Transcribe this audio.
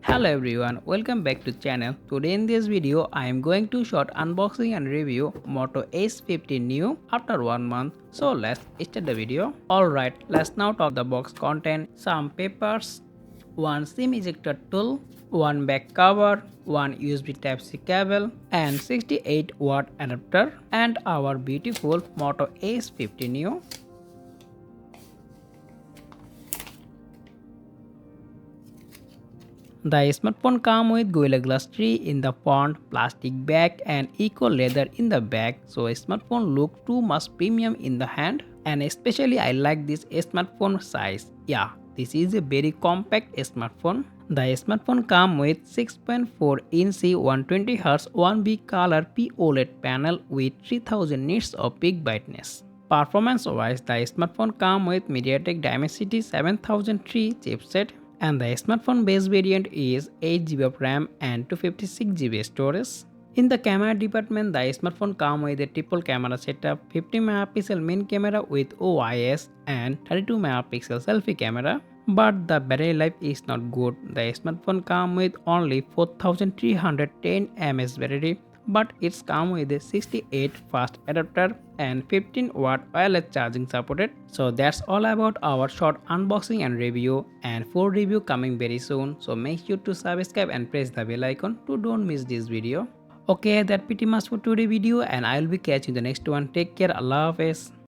Hello everyone, welcome back to channel. Today in this video I am going to short unboxing and review Moto S50 Neo after 1 month. So let's start the video. Alright, let's now talk the box content. Some papers, one SIM ejector tool, one back cover, one USB Type-C cable and 68-watt adapter and our beautiful Moto S50 Neo. The smartphone comes with Gorilla Glass 3 in the front, plastic back and eco leather in the back, so smartphone look too much premium in the hand, and especially I like this smartphone size. Yeah, this is a very compact smartphone. The smartphone comes with 6.4-inch 120Hz 1B color OLED panel with 3000 nits of peak brightness. Performance-wise, the smartphone comes with MediaTek Dimensity 7003 chipset and the smartphone base variant is 8GB of RAM and 256GB storage. In the camera department, the smartphone comes with a triple camera setup, 50MP main camera with OIS and 32MP selfie camera. But the battery life is not good. The smartphone comes with only 4310 mAh battery, but it's come with a 68 fast adapter and 15-watt wireless charging supported. So that's all about our short unboxing and review, and full review coming very soon. So make sure to subscribe and press the bell icon to don't miss this video. Okay, that's pretty much for today's video and I will be catching the next one. Take care. Allah Hafiz.